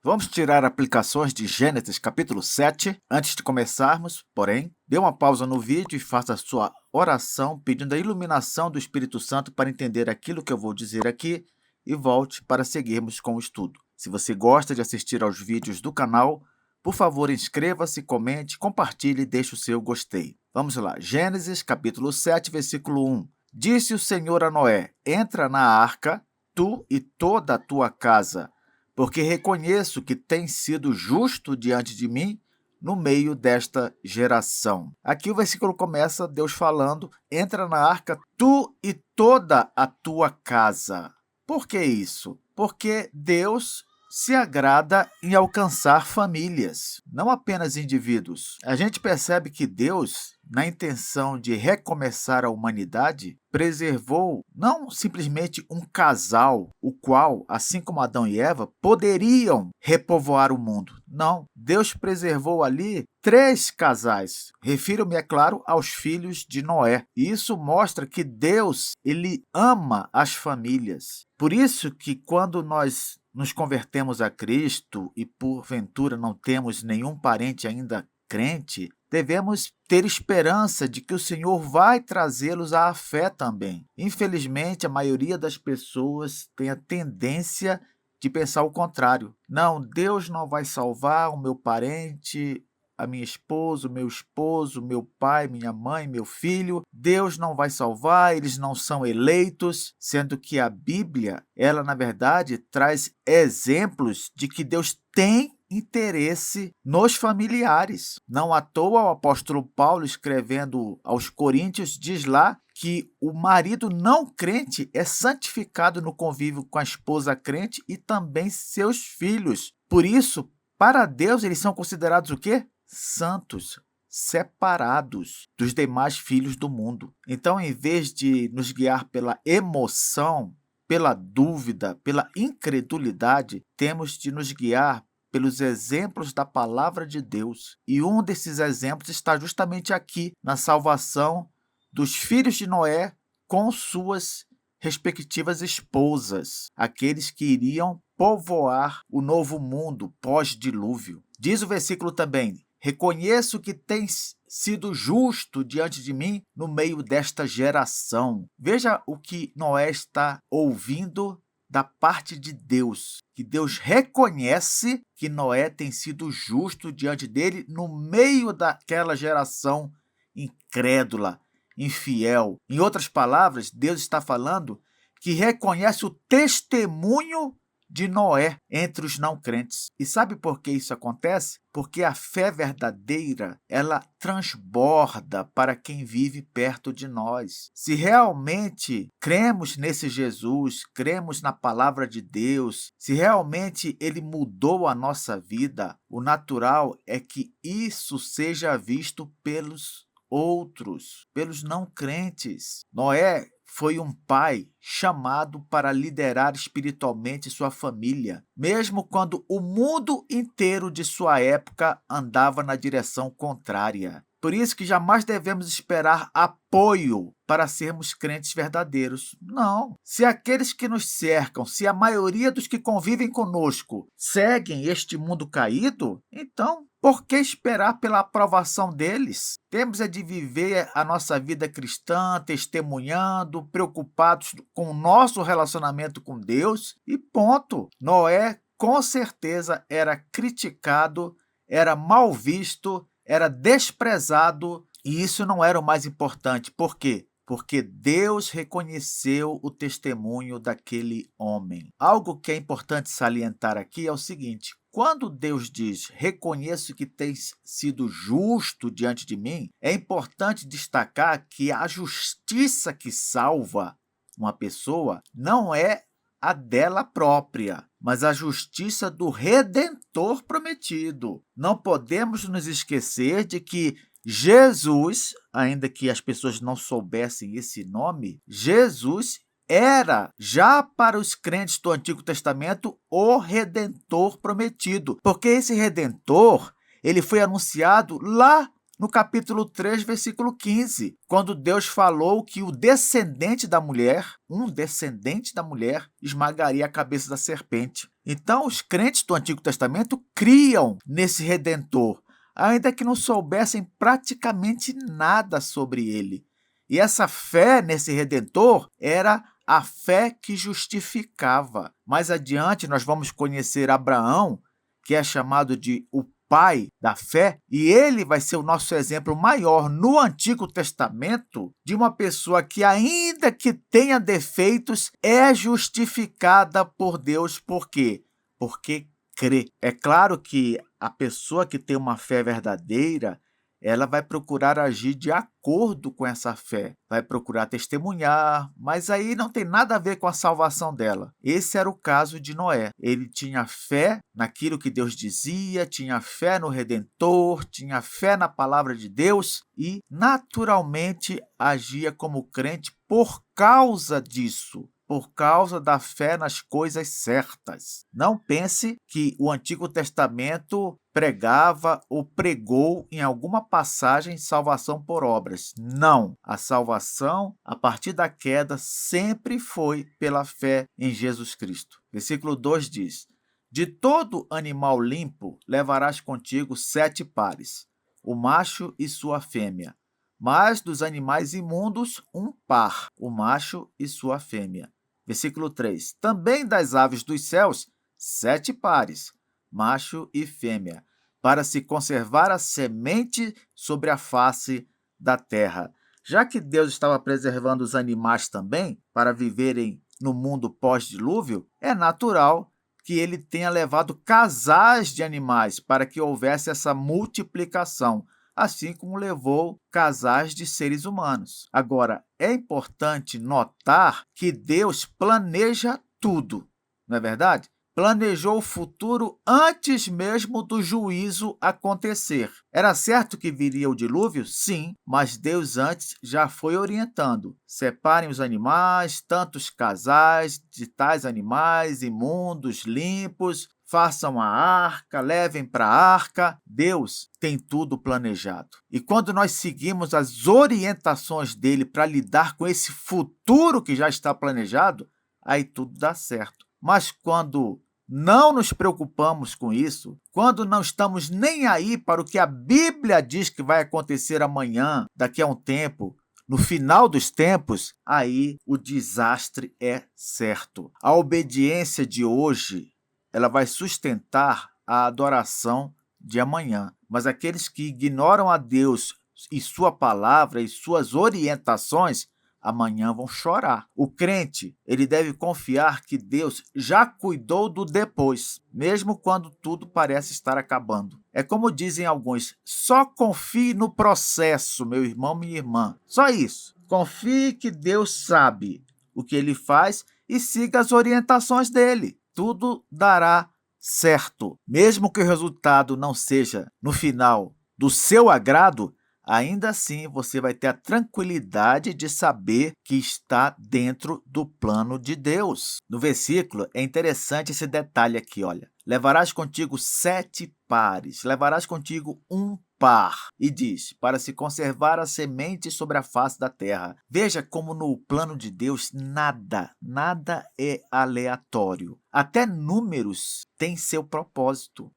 Vamos tirar aplicações de Gênesis capítulo 7. Antes de começarmos, porém, dê uma pausa no vídeo e faça a sua oração pedindo a iluminação do Espírito Santo para entender aquilo que eu vou dizer aqui e volte para seguirmos com o estudo. Se você gosta de assistir aos vídeos do canal, por favor, inscreva-se, comente, compartilhe e deixe o seu gostei. Vamos lá, Gênesis capítulo 7, versículo 1. Disse o Senhor a Noé: entra na arca, tu e toda a tua casa, porque reconheço que tens sido justo diante de mim no meio desta geração. Aqui o versículo começa, Deus falando, entra na arca tu e toda a tua casa. Por que isso? Porque Deus se agrada em alcançar famílias, não apenas indivíduos. A gente percebe que Deus, na intenção de recomeçar a humanidade, preservou não simplesmente um casal, o qual, assim como Adão e Eva, poderiam repovoar o mundo. Não, Deus preservou ali 3 casais. Refiro-me, é claro, aos filhos de Noé. E isso mostra que Deus, ele ama as famílias. Por isso que quando nós nos convertemos a Cristo e porventura não temos nenhum parente ainda crente, devemos ter esperança de que o Senhor vai trazê-los à fé também. Infelizmente, a maioria das pessoas tem a tendência de pensar o contrário. Não, Deus não vai salvar o meu parente, a minha esposa, o meu esposo, meu pai, minha mãe, meu filho. Deus não vai salvar, eles não são eleitos, sendo que a Bíblia, ela na verdade traz exemplos de que Deus tem interesse nos familiares. Não à toa o apóstolo Paulo, escrevendo aos Coríntios, diz lá que o marido não crente é santificado no convívio com a esposa crente e também seus filhos. Por isso, para Deus, eles são considerados o quê? Santos, separados dos demais filhos do mundo. Então, em vez de nos guiar pela emoção, pela dúvida, pela incredulidade, temos de nos guiar pelos exemplos da palavra de Deus. E um desses exemplos está justamente aqui, na salvação dos filhos de Noé com suas respectivas esposas, aqueles que iriam povoar o novo mundo pós-dilúvio. Diz o versículo também: reconheço que tens sido justo diante de mim no meio desta geração. Veja o que Noé está ouvindo da parte de Deus, que Deus reconhece que Noé tem sido justo diante dele no meio daquela geração incrédula, infiel. Em outras palavras, Deus está falando que reconhece o testemunho de Noé entre os não crentes. E sabe por que isso acontece? Porque a fé verdadeira, ela transborda para quem vive perto de nós. Se realmente cremos nesse Jesus, cremos na palavra de Deus, se realmente ele mudou a nossa vida, o natural é que isso seja visto pelos outros, pelos não crentes. Noé foi um pai chamado para liderar espiritualmente sua família, mesmo quando o mundo inteiro de sua época andava na direção contrária. Por isso que jamais devemos esperar apoio para sermos crentes verdadeiros. Não. Se aqueles que nos cercam, se a maioria dos que convivem conosco seguem este mundo caído, então por que esperar pela aprovação deles? Temos de viver a nossa vida cristã, testemunhando, preocupados com o nosso relacionamento com Deus e ponto. Noé, com certeza, era criticado, era mal visto, era desprezado, e isso não era o mais importante. Por quê? Porque Deus reconheceu o testemunho daquele homem. Algo que é importante salientar aqui é o seguinte: quando Deus diz, reconheço que tens sido justo diante de mim, é importante destacar que a justiça que salva uma pessoa não é a dela própria, mas a justiça do Redentor prometido. Não podemos nos esquecer de que Jesus, ainda que as pessoas não soubessem esse nome, Jesus era, já para os crentes do Antigo Testamento, o Redentor prometido. Porque esse Redentor, ele foi anunciado lá no capítulo 3, versículo 15, quando Deus falou que o descendente da mulher, um descendente da mulher, esmagaria a cabeça da serpente. Então, os crentes do Antigo Testamento criam nesse Redentor, ainda que não soubessem praticamente nada sobre ele. E essa fé nesse Redentor era a fé que justificava. Mais adiante, nós vamos conhecer Abraão, que é chamado de o pai da fé, e ele vai ser o nosso exemplo maior no Antigo Testamento de uma pessoa que, ainda que tenha defeitos, é justificada por Deus. Por quê? Porque crê. É claro que a pessoa que tem uma fé verdadeira, ela vai procurar agir de acordo com essa fé, vai procurar testemunhar, mas aí não tem nada a ver com a salvação dela. Esse era o caso de Noé. Ele tinha fé naquilo que Deus dizia, tinha fé no Redentor, tinha fé na palavra de Deus e, naturalmente, agia como crente por causa disso. Por causa da fé nas coisas certas. Não pense que o Antigo Testamento pregava ou pregou em alguma passagem salvação por obras. Não. A salvação, a partir da queda, sempre foi pela fé em Jesus Cristo. Versículo 2 diz: de todo animal limpo levarás contigo 7 pares, o macho e sua fêmea. Mas dos animais imundos, 1 par, o macho e sua fêmea. Versículo 3. Também das aves dos céus, 7 pares, macho e fêmea, para se conservar a semente sobre a face da terra. Já que Deus estava preservando os animais também, para viverem no mundo pós-dilúvio, é natural que ele tenha levado casais de animais para que houvesse essa multiplicação, assim como levou casais de seres humanos. Agora, é importante notar que Deus planeja tudo, não é verdade? Planejou o futuro antes mesmo do juízo acontecer. Era certo que viria o dilúvio? Sim, mas Deus antes já foi orientando. Separem os animais, tantos casais de tais animais, imundos, limpos, façam a arca, levem para a arca. Deus tem tudo planejado. E quando nós seguimos as orientações dele para lidar com esse futuro que já está planejado, aí tudo dá certo. Mas quando não nos preocupamos com isso, quando não estamos nem aí para o que a Bíblia diz que vai acontecer amanhã, daqui a um tempo, no final dos tempos, aí o desastre é certo. A obediência de hoje, ela vai sustentar a adoração de amanhã. Mas aqueles que ignoram a Deus e sua palavra e suas orientações, amanhã vão chorar. O crente, ele deve confiar que Deus já cuidou do depois, mesmo quando tudo parece estar acabando. É como dizem alguns, só confie no processo, meu irmão, minha irmã. Só isso. Confie que Deus sabe o que ele faz e siga as orientações dele. Tudo dará certo. Mesmo que o resultado não seja, no final, do seu agrado, ainda assim você vai ter a tranquilidade de saber que está dentro do plano de Deus. No versículo, é interessante esse detalhe aqui, olha. Levarás contigo 7 pares, levarás contigo 1 par. E diz, para se conservar a semente sobre a face da terra. Veja como no plano de Deus nada é aleatório. Até números têm seu propósito.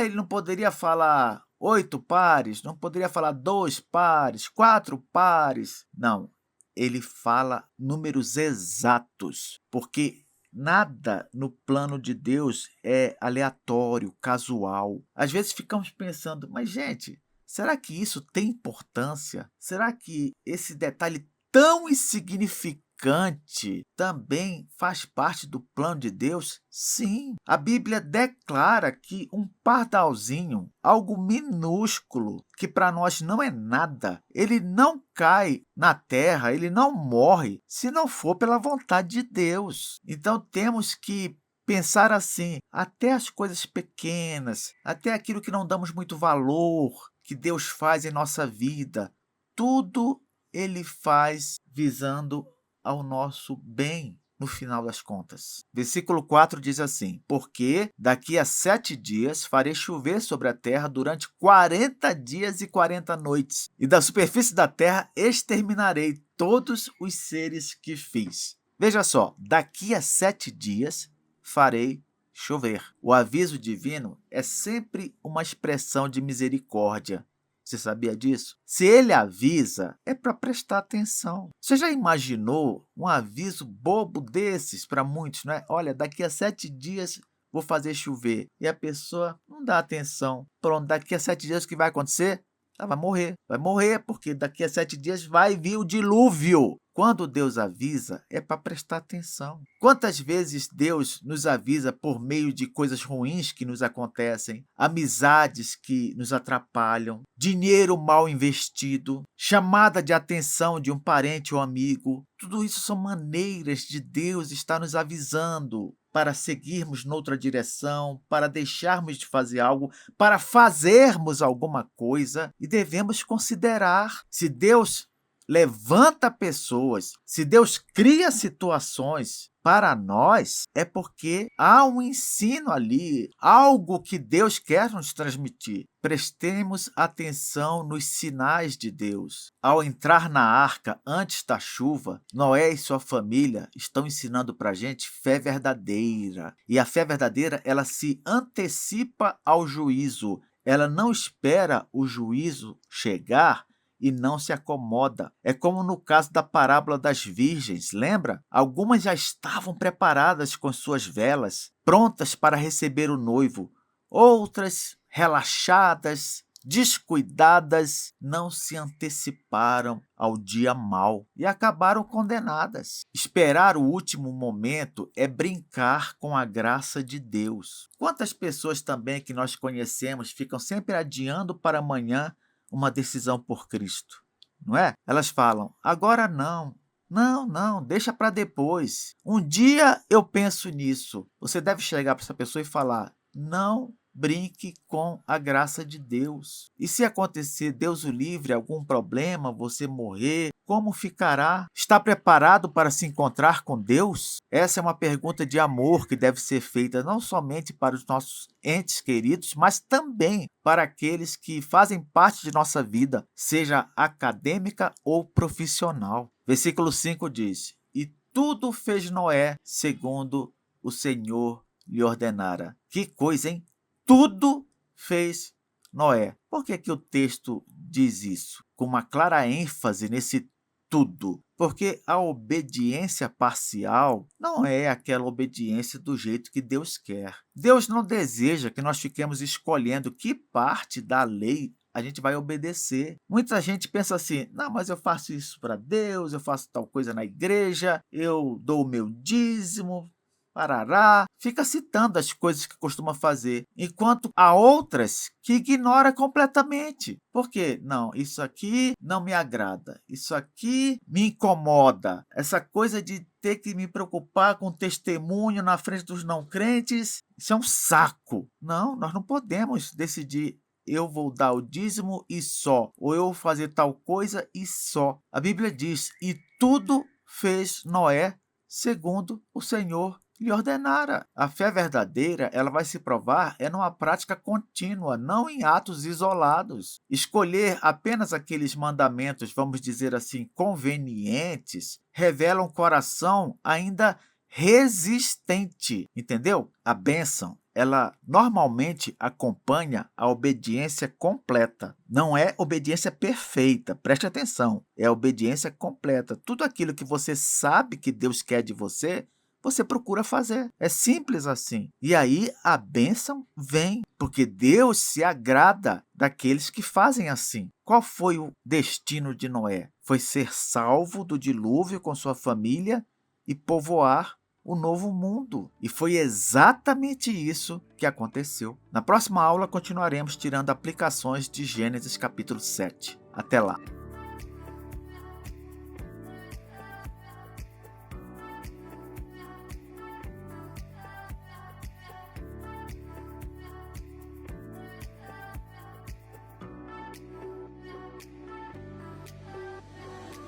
Ele não poderia falar 8 pares, não poderia falar 2 pares, 4 pares. Não, ele fala números exatos, porque nada no plano de Deus é aleatório, casual. Às vezes ficamos pensando, mas gente, será que isso tem importância? Será que esse detalhe tão insignificante também faz parte do plano de Deus? Sim, a Bíblia declara que um pardalzinho, algo minúsculo, que para nós não é nada, ele não cai na terra, ele não morre, se não for pela vontade de Deus. Então temos que pensar assim, até as coisas pequenas, até aquilo que não damos muito valor, que Deus faz em nossa vida, tudo ele faz visando ao nosso bem, no final das contas. Versículo 4 diz assim, porque daqui a 7 dias farei chover sobre a terra durante 40 dias e 40 noites, e da superfície da terra exterminarei todos os seres que fiz. Veja só, daqui a 7 dias farei chover. O aviso divino é sempre uma expressão de misericórdia. Você sabia disso? Se ele avisa, é para prestar atenção. Você já imaginou um aviso bobo desses para muitos, não é? Olha, daqui a 7 dias vou fazer chover. E a pessoa não dá atenção. Pronto, daqui a 7 dias o que vai acontecer? Ela vai morrer. Vai morrer porque daqui a 7 dias vai vir o dilúvio. Quando Deus avisa, é para prestar atenção. Quantas vezes Deus nos avisa por meio de coisas ruins que nos acontecem, amizades que nos atrapalham, dinheiro mal investido, chamada de atenção de um parente ou amigo. Tudo isso são maneiras de Deus estar nos avisando para seguirmos noutra direção, para deixarmos de fazer algo, para fazermos alguma coisa, e devemos considerar se Deus levanta pessoas, se Deus cria situações para nós, é porque há um ensino ali, algo que Deus quer nos transmitir. Prestemos atenção nos sinais de Deus. Ao entrar na arca antes da chuva, Noé e sua família estão ensinando para a gente fé verdadeira. E a fé verdadeira, ela se antecipa ao juízo. Ela não espera o juízo chegar e não se acomoda. É como no caso da parábola das virgens, lembra? Algumas já estavam preparadas com suas velas, prontas para receber o noivo. Outras, relaxadas, descuidadas, não se anteciparam ao dia mau e acabaram condenadas. Esperar o último momento é brincar com a graça de Deus. Quantas pessoas também que nós conhecemos ficam sempre adiando para amanhã uma decisão por Cristo, não é? Elas falam, agora não. Não, deixa para depois. Um dia eu penso nisso. Você deve chegar para essa pessoa e falar, não brinque com a graça de Deus. E se acontecer, Deus o livre, algum problema, você morrer, como ficará? Está preparado para se encontrar com Deus? Essa é uma pergunta de amor que deve ser feita não somente para os nossos entes queridos, mas também para aqueles que fazem parte de nossa vida, seja acadêmica ou profissional. Versículo 5 diz, e tudo fez Noé segundo o Senhor lhe ordenara. Que coisa, hein? Tudo fez Noé. Por que o texto diz isso? Com uma clara ênfase nesse tudo. Porque a obediência parcial não é aquela obediência do jeito que Deus quer. Deus não deseja que nós fiquemos escolhendo que parte da lei a gente vai obedecer. Muita gente pensa assim, não, mas eu faço isso para Deus, eu faço tal coisa na igreja, eu dou o meu dízimo, parará, fica citando as coisas que costuma fazer, enquanto há outras que ignora completamente. Por quê? Não, isso aqui não me agrada, isso aqui me incomoda. Essa coisa de ter que me preocupar com testemunho na frente dos não crentes, isso é um saco. Não, nós não podemos decidir eu vou dar o dízimo e só, ou eu vou fazer tal coisa e só. A Bíblia diz, e tudo fez Noé segundo o Senhor lhe ordenara. A fé verdadeira, ela vai se provar numa prática contínua, não em atos isolados. Escolher apenas aqueles mandamentos, vamos dizer assim, convenientes, revela um coração ainda resistente, entendeu? A bênção, ela normalmente acompanha a obediência completa. Não é obediência perfeita, preste atenção, é obediência completa. Tudo aquilo que você sabe que Deus quer de você, você procura fazer. É simples assim. E aí a bênção vem, porque Deus se agrada daqueles que fazem assim. Qual foi o destino de Noé? Foi ser salvo do dilúvio com sua família e povoar o novo mundo. E foi exatamente isso que aconteceu. Na próxima aula continuaremos tirando aplicações de Gênesis capítulo 7. Até lá!